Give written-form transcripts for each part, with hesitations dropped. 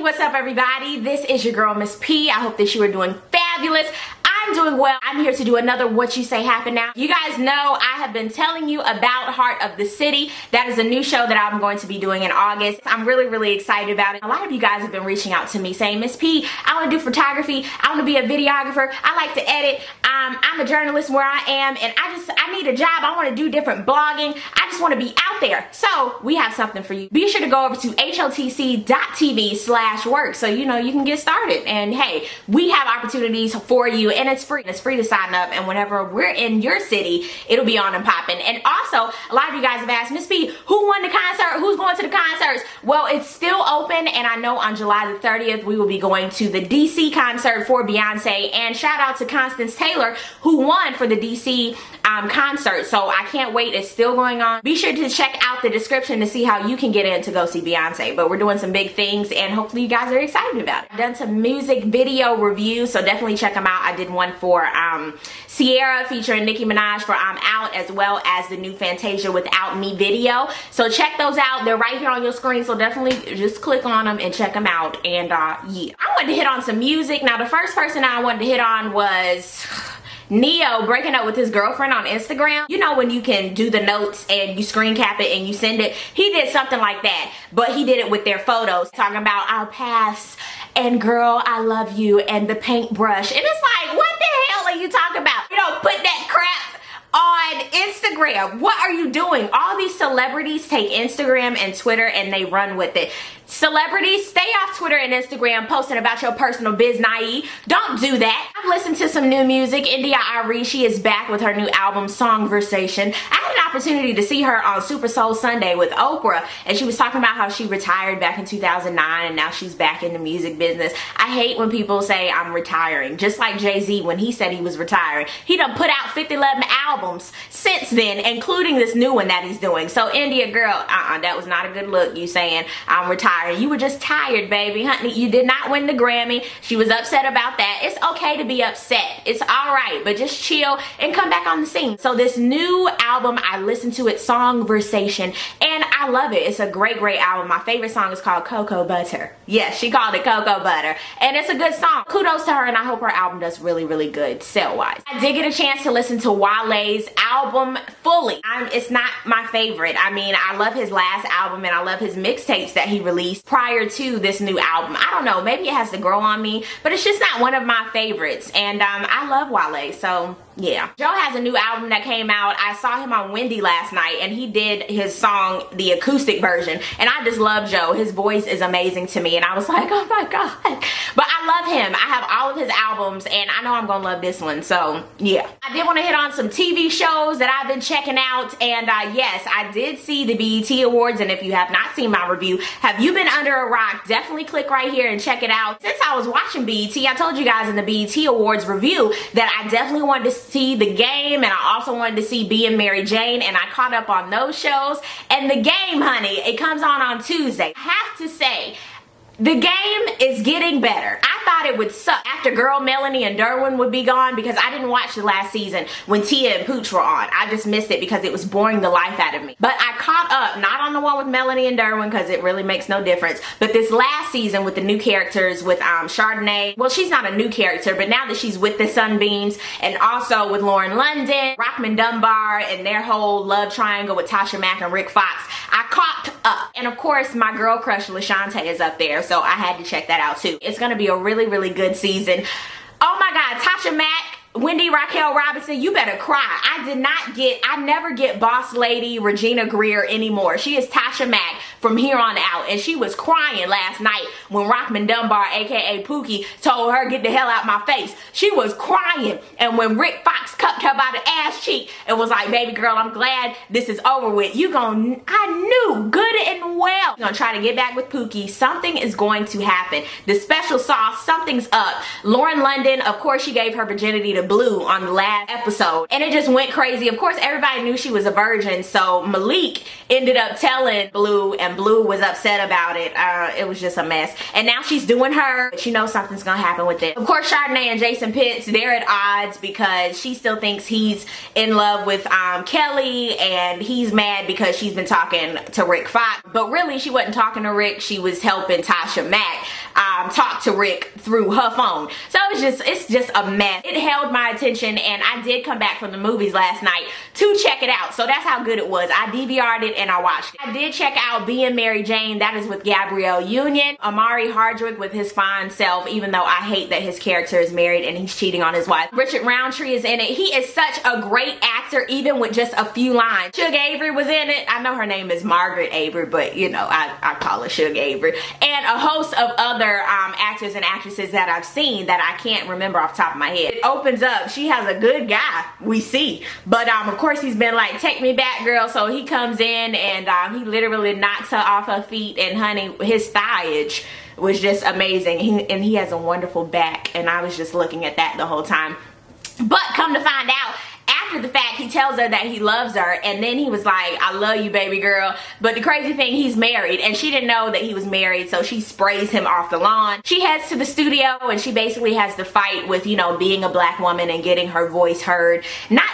what's up everybody? This is your girl Miss P. I hope that you are doing fabulous. I'm doing well. I'm here to do another What You Say Happen Now. You guys know I have been telling you about Heart of the City. That is a new show that I'm going to be doing in August. I'm really excited about it. A lot of you guys have been reaching out to me saying, Miss P, I want to do photography. I want to be a videographer. I like to edit. I'm a journalist where I am, and I need a job. I want to do different blogging. I just want to be out there. So we have something for you. Be sure to go over to hltc.tv/work so you know you can get started. And hey, we have opportunities for you, and it's free. It's free to sign up, and whenever we're in your city, it'll be on and popping. And also, a lot of you guys have asked, Miss P, who won the concert? Who's going to the concerts? Well, it's still open, and I know on July the 30th, we will be going to the DC concert for Beyonce, and shout out to Constance Taylor, who won for the DC concert. So I can't wait. It's still going on. Be sure to check out the description to see how you can get in to go see Beyonce. But we're doing some big things, and hopefully you guys are excited about it. I've done some music video reviews, so definitely check them out. I did one for Sierra featuring Nicki Minaj for I'm Out, as well as the new Fantasia Without Me video. So check those out. They're right here on your screen, so definitely just click on them and check them out. And yeah, I wanted to hit on some music. Now the first person I wanted to hit on was Neo breaking up with his girlfriend on Instagram. You know when you can do the notes and you screen cap it and you send it? He did something like that, but he did it with their photos, talking about I'll pass and girl I love you and the paintbrush. And it's like, what the hell are you talking about? You don't put that crap on Instagram. What are you doing? All these celebrities take Instagram and Twitter and they run with it. Celebrities, stay off Twitter and Instagram posting about your personal biz, naive. Don't do that. I've listened to some new music. India Arie, she is back with her new album, Songversation. I had an opportunity to see her on Super Soul Sunday with Oprah, and she was talking about how she retired back in 2009 and now she's back in the music business. I hate when people say I'm retiring. Just like Jay-Z when he said he was retiring. He done put out 11 albums since then, including this new one that he's doing. So India girl, that was not a good look, you saying I'm retired. You were just tired, baby. Honey, you did not win the Grammy. She was upset about that. It's okay to be upset. It's all right, but just chill and come back on the scene. So this new album, I listened to it, Songversation, and I love it. It's a great album. My favorite song is called Cocoa Butter. Yes, she called it Cocoa Butter, and it's a good song. Kudos to her, and I hope her album does really good sale-wise. I did get a chance to listen to Wale's album fully. It's not my favorite. I mean, I love his last album, and I love his mixtapes that he released prior to this new album. I don't know, maybe it has to grow on me, but it's just not one of my favorites. And I love Wale, so yeah. Joe has a new album that came out. I saw him on Wendy last night, and he did his song, the acoustic version, and I just love Joe. His voice is amazing to me, and I was like, oh my god. But I love him. I have all of his albums, and I know I'm gonna love this one, so yeah. I did want to hit on some TV shows that I've been checking out, and yes, I did see the BET Awards, and if you have not seen my review, have you been under a rock? Definitely click right here and check it out. Since I was watching BET, I told you guys in the BET Awards review that I definitely wanted to see The Game, and I also wanted to see Being Mary Jane, and I caught up on those shows. And The Game, honey, it comes on Tuesday. I have to say, The Game is getting better. I thought it would suck after girl Melanie and Derwin would be gone, because I didn't watch the last season when Tia and Pooch were on. I just missed it because it was boring the life out of me. But I caught up, not on the one with Melanie and Derwin because it really makes no difference, but this last season with the new characters with Chardonnay. Well, she's not a new character, but now that she's with the Sunbeams, and also with Lauren London, Rockman Dunbar, and their whole love triangle with Tasha Mack and Rick Fox, I caught up. And of course, my girl crush LaShante is up there, so I had to check that out too. It's gonna be a really good season. Oh my god, Tasha Mack, Wendy Raquel Robinson, you better cry. I never get Boss Lady Regina Greer anymore. She is Tasha Mack from here on out, and she was crying last night when Rockman Dunbar, aka Pookie, told her get the hell out my face. She was crying, and when Rick Fox cupped her by the ass cheek and was like, baby girl, I'm glad this is over with. I knew good and well you're gonna try to get back with Pookie. Something is going to happen. The special sauce, something's up. Lauren London, of course, she gave her virginity to Blue on the last episode, and it just went crazy. Of course, everybody knew she was a virgin, so Malik ended up telling Blue, and Blue was upset about it. It was just a mess, and now she's doing her, but you know something's gonna happen with it. Of course, Chardonnay and Jason Pitts, they're at odds because she still thinks he's in love with Kelly, and he's mad because she's been talking to Rick Fox, but really she wasn't talking to Rick, she was helping Tasha Mack. talk to Rick through her phone. So it's just a mess. It held my attention, and I did come back from the movies last night to check it out. So that's how good it was. I DVR'd it and I watched it. I did check out Being Mary Jane. That is with Gabrielle Union. Amari Hardwick with his fine self, even though I hate that his character is married and he's cheating on his wife. Richard Roundtree is in it. He is such a great actor, even with just a few lines. Suge Avery was in it. I know her name is Margaret Avery, but you know, I call her Suge Avery. And a host of other actors and actresses that I've seen that I can't remember off the top of my head. It opens up. She has a good guy, we see. But of course he's been like, take me back, girl. So he comes in and he literally knocks her off her feet, and honey, his thighage was just amazing. He has a wonderful back, and I was just looking at that the whole time. But come to find out, after the fact, he tells her that he loves her, and then he was like, I love you, baby girl. But the crazy thing, he's married, and she didn't know that he was married, so she sprays him off the lawn. She heads to the studio, and she basically has to fight with, you know, being a black woman and getting her voice heard. Not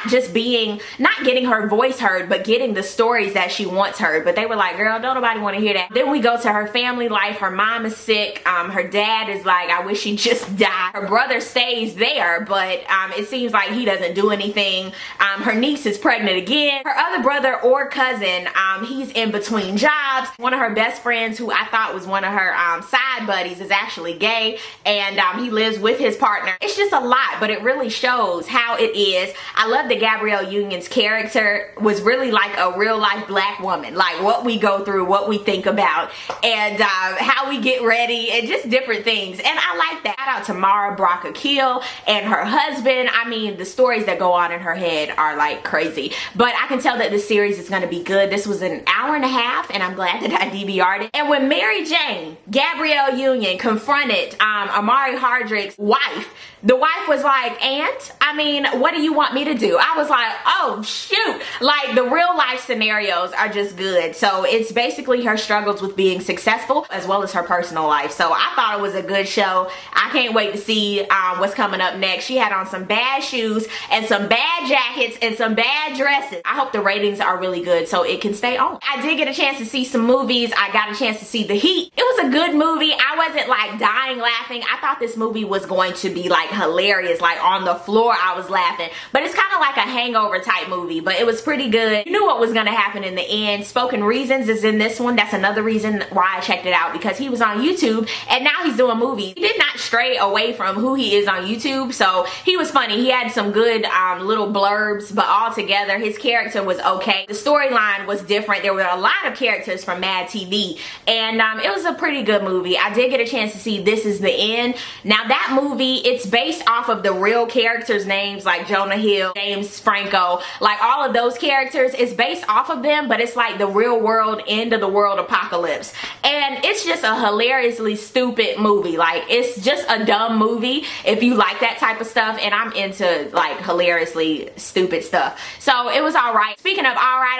getting her voice heard, but getting the stories that she wants heard. But they were like, girl, don't nobody want to hear that. Then we go to her family life. Her mom is sick. Her dad is like, I wish he'd just die. Her brother stays there, but it seems like he doesn't do anything. Her niece is pregnant again. Her other brother or cousin, he's in between jobs. One of her best friends, who I thought was one of her side buddies, is actually gay, and he lives with his partner. It's just a lot, but it really shows how it is. I love that Gabrielle Union's character was really like a real life black woman, like what we go through, what we think about, and how we get ready, and just different things. And I like that. Shout out to Mara Brock Akil and her husband. I mean, the stories that go on in her head are like crazy, but I can tell that this series is going to be good. This was an hour and a half, and I'm glad that I DVR'd it. And when Mary Jane, Gabrielle Union, confronted Amari Hardwick's wife, the wife was like, Aunt, I mean, what do you want me to do? I was like, oh shoot. Like, the real life scenarios are just good. So it's basically her struggles with being successful as well as her personal life. So I thought it was a good show. I can't wait to see what's coming up next. She had on some bad shoes and some bad jackets and some bad dresses. I hope the ratings are really good so it can stay on. I did get a chance to see some movies. I got a chance to see The Heat. It was a good movie. I wasn't like dying laughing. I thought this movie was going to be like hilarious. Like on the floor I was laughing. But it's kind of like a hangover type movie. But it was pretty good. You knew what was going to happen in the end. Spoken Reasons is in this one. That's another reason why I checked it out, because he was on YouTube and now he's doing movies. He did not stray away from who he is on YouTube. So he was funny. He had some good little blurbs, but altogether his character was okay. The storyline was different. There were a lot of characters from Mad TV, and it was a pretty good movie. I did get a chance to see This Is the End. Now that movie, it's based off of the real characters' names, like Jonah Hill, James Franco, like all of those characters. It's based off of them, but it's like the real world end of the world apocalypse, and it's just a hilariously stupid movie. Like, it's just a dumb movie if you like that type of stuff, and I'm into like hilariously stupid stuff. So it was alright. Speaking of alright,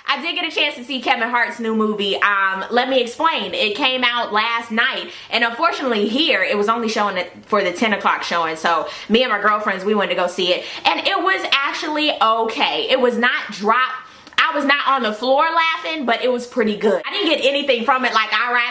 I did get a chance to see Kevin Hart's new movie, Let Me Explain. It came out last night, and unfortunately here, it was only showing it for the 10 o'clock showing, so me and my girlfriends, we went to go see it, and it was actually okay. It was not dropped. I was not on the floor laughing, but it was pretty good. I didn't get anything from it like, alright,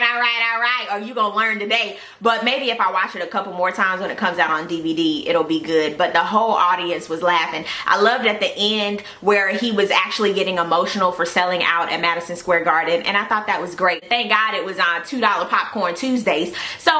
or you gonna learn today. But maybe if I watch it a couple more times when it comes out on DVD, it'll be good. But the whole audience was laughing. I loved at the end where he was actually getting emotional for selling out at Madison Square Garden, and I thought that was great. Thank God it was on $2 Popcorn Tuesdays. So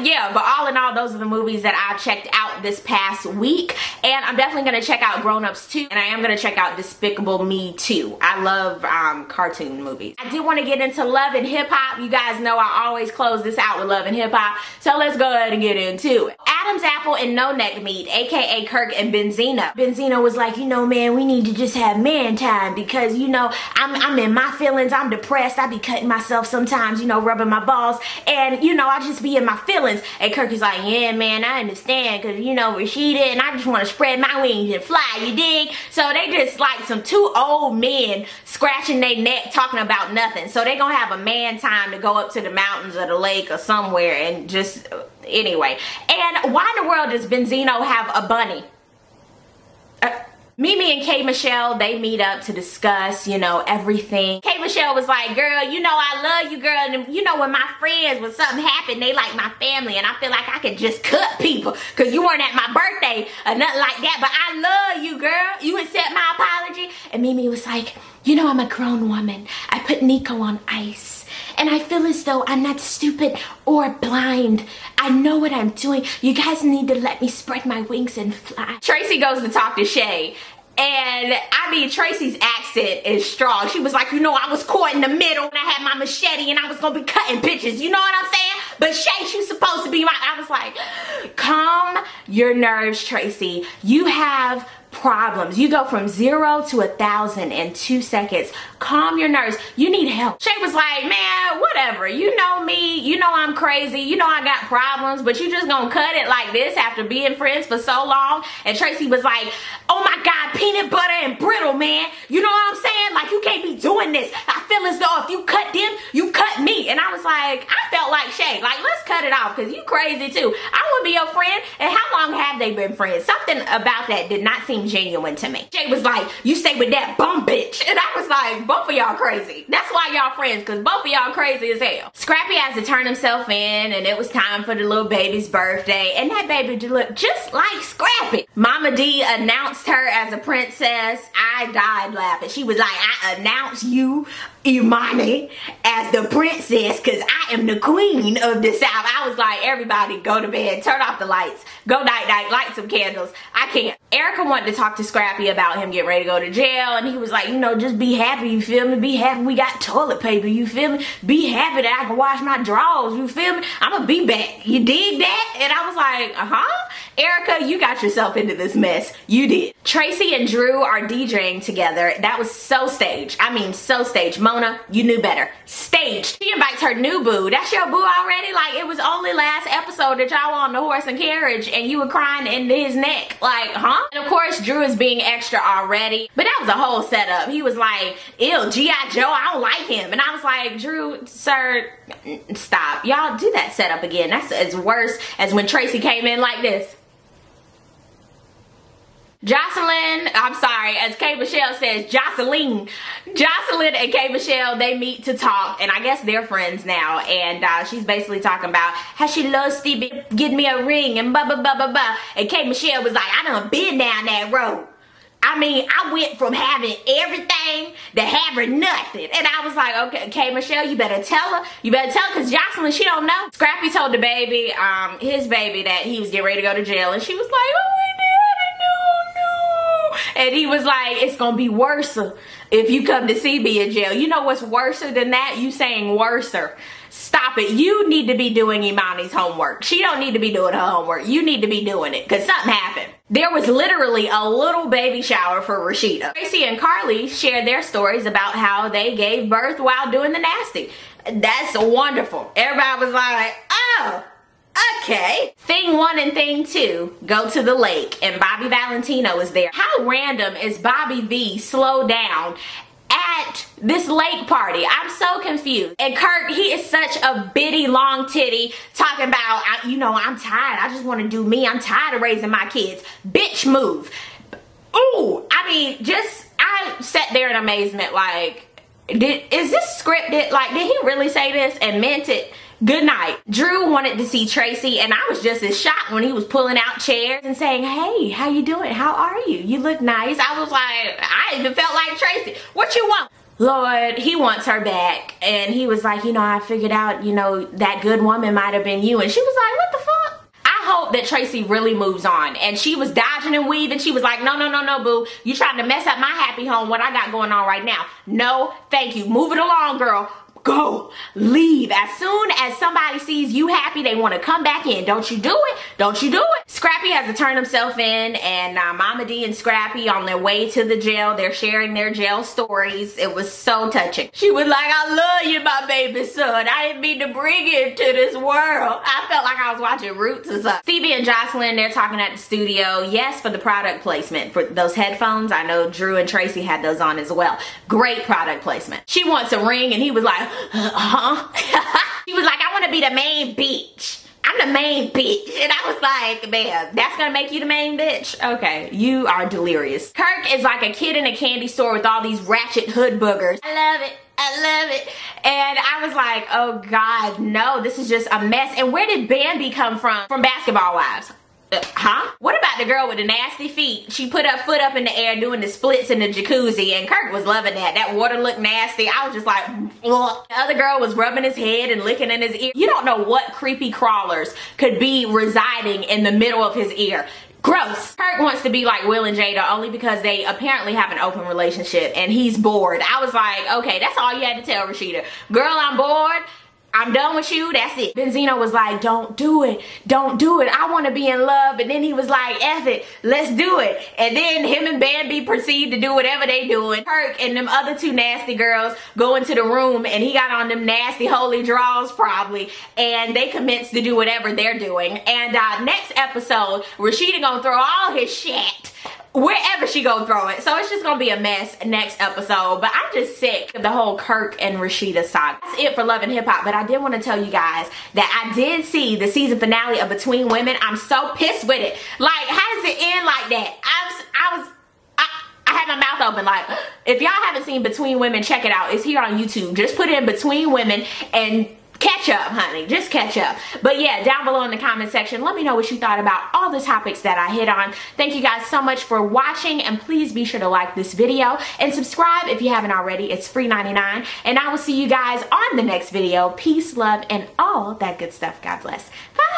yeah, but all in all, those are the movies that I checked out this past week. And I'm definitely gonna check out Grown Ups 2, and I am gonna check out Despicable Me 2. I love cartoon movies. I did want to get into Love and Hip Hop. You guys know I always close this out with Love and Hip Hop, so let's go ahead and get into it. Adam's Apple and No Neck Meat, aka Kirk and Benzino. Benzino was like, you know, man, we need to just have man time because, you know, I'm in my feelings. I'm depressed. I be cutting myself sometimes, you know, rubbing my balls, and you know, I just be in my feelings. And Kirk is like, yeah, man, I understand, because you know, Rashida and I just want to spread my wings and fly, you dig? So they just like some two old men scratching their neck talking about nothing. So they gonna have a man time to go up to the mountains or the lake or somewhere and just anyway. And why in the world does Benzino have a bunny? Mimi and K Michelle, they meet up to discuss, you know, everything. K Michelle was like, girl, you know I love you, girl. And you know when my friends, when something happened, they like my family. And I feel like I could just cut people because you weren't at my birthday or nothing like that. But I love you, girl. You accept my apology? And Mimi was like, you know I'm a grown woman. I put Nico on ice. And I feel as though I'm not stupid or blind. I know what I'm doing. You guys need to let me spread my wings and fly. Tracy goes to talk to Shay. And I mean, Tracy's accent is strong. She was like, you know, I was caught in the middle and I had my machete and I was gonna be cutting bitches. You know what I'm saying? But Shay, she's supposed to be right. I was like, calm your nerves, Tracy. You have problems. You go from 0 to 1,000 in 2 seconds. Calm your nerves. You need help. Shay was like, man, whatever. You know me. You know I'm crazy. You know I got problems, but you just gonna cut it like this after being friends for so long? And Tracy was like, oh my God, peanut butter and brittle, man. You know what I'm saying? Like, you can't be doing this. I feel as though if you cut them, you cut me. And I was like, I felt like Shay, like, let's cut it off because you crazy too. I want to be your friend. And how long have they been friends? Something about that did not seem genuine to me. Shay was like, you stay with that bum bitch. And I was like, both of y'all crazy. That's why y'all friends, because both of y'all crazy as hell. Scrappy has to turn himself in, and it was time for the little baby's birthday, and that baby looked just like Scrappy. Mama D announced her as a princess. I died laughing. She was like, I announce you, Imani, as the princess because I am the queen of the South. I was like, everybody go to bed, turn off the lights, go night night, light some candles. I can't. Erica wanted to talk to Scrappy about him getting ready to go to jail, and he was like, you know, just be happy, you feel me? Be happy we got toilet paper, you feel me? Be happy that I can wash my drawers, you feel me? I'm gonna be back. You dig that? And I was like, Erica, you got yourself into this mess. You did. Tracy and Drew are DJing together. That was so staged. I mean, so staged. Mona, you knew better. Staged. She invites her new boo. That's your boo already? Like, it was only last episode that y'all were on the horse and carriage and you were crying into his neck. Like, huh? And of course, Drew is being extra already. But that was a whole setup. He was like, ew, G.I. Joe, I don't like him. And I was like, Drew, sir, stop. Y'all do that setup again. That's as worse as when Tracy came in like this. Jocelyn, I'm sorry, as K Michelle says, Jocelyn and K Michelle, they meet to talk, and I guess they're friends now, and she's basically talking about how she loves Stevie, get me a ring, and blah, blah, blah, blah, blah, and K Michelle was like, I done been down that road. I mean, I went from having everything to having nothing. And I was like, okay, K Michelle, you better tell her. You better tell her, because Jocelyn, she don't know. Scrappy told the baby, his baby, that he was getting ready to go to jail, and she was like, oh my God. And he was like, it's gonna be worser if you come to see me in jail. You know what's worser than that? You saying worser. Stop it. You need to be doing Imani's homework. She don't need to be doing her homework. You need to be doing it because something happened. There was literally a little baby shower for Rashida. Tracy and Carly shared their stories about how they gave birth while doing the nasty. That's wonderful. Everybody was like, oh, okay. Thing 1 and thing 2 go to the lake, and Bobby Valentino is there. How random is Bobby V slow down at this lake party? I'm so confused. And Kurt, he is such a bitty long titty talking about, you know, I'm tired. I just want to do me. I'm tired of raising my kids. Bitch, move. Ooh, I mean, I sat there in amazement like, is this scripted? Like, did he really say this and meant it? Good night. Drew wanted to see Tracy, and I was just as shocked when he was pulling out chairs and saying, hey, how you doing? How are you? You look nice. I was like, I even felt like Tracy. What you want? Lord, he wants her back. And he was like, you know, I figured out, you know, that good woman might have been you. And she was like, what the fuck? I hope that Tracy really moves on. And she was dodging and weaving. She was like, no, no, no, no, boo. You trying to mess up my happy home, what I got going on right now. No, thank you. Move it along, girl. Go, leave. As soon as somebody sees you happy, they want to come back in. Don't you do it? Don't you do it? Scrappy has to turn himself in, and Mama D and Scrappy on their way to the jail. They're sharing their jail stories. It was so touching. She was like, I love you, my baby son. I didn't mean to bring you into this world. I felt like I was watching Roots or something. Stevie and Jocelyn, they're talking at the studio. Yes, for the product placement. For those headphones, I know Drew and Tracy had those on as well. Great product placement. She wants a ring, and he was like, she was like, I want to be the main bitch. I'm the main bitch. And I was like, man, that's gonna make you the main bitch? Okay, you are delirious. Kirk is like a kid in a candy store with all these ratchet hood boogers. I love it. I love it. And I was like, oh God, no, this is just a mess. And where did Bambi come from Basketball Wives? Huh? What about the girl with the nasty feet? She put her foot up in the air doing the splits in the jacuzzi, and Kirk was loving that. That water looked nasty. I was just like, ugh. The other girl was rubbing his head and licking in his ear. You don't know what creepy crawlers could be residing in the middle of his ear. Gross. Kirk wants to be like Will and Jada only because they apparently have an open relationship and he's bored. I was like, okay, that's all you had to tell Rashida. Girl, I'm bored. I'm done with you, that's it. Benzino was like, don't do it, don't do it. I want to be in love. But then he was like, F it, let's do it. And then him and Bambi proceed to do whatever they doing. Kirk and them other two nasty girls go into the room and he got on them nasty holy draws probably. And they commence to do whatever they're doing. And next episode, Rashida gonna throw all his shit wherever she gonna throw it. So it's just gonna be a mess next episode. But I'm just sick of the whole Kirk and Rashida saga. That's it for Love and Hip Hop. But I did want to tell you guys that I did see the season finale of Between Women. I'm so pissed with it. Like, how does it end like that? I had my mouth open. Like, if y'all haven't seen Between Women, check it out. It's here on YouTube. Just put in Between Women and catch up, honey. Just catch up. But yeah, down below in the comment section, let me know what you thought about all the topics that I hit on. Thank you guys so much for watching, and please be sure to like this video and subscribe if you haven't already. It's free 99, and I will see you guys on the next video. Peace, love, and all that good stuff. God bless. Bye.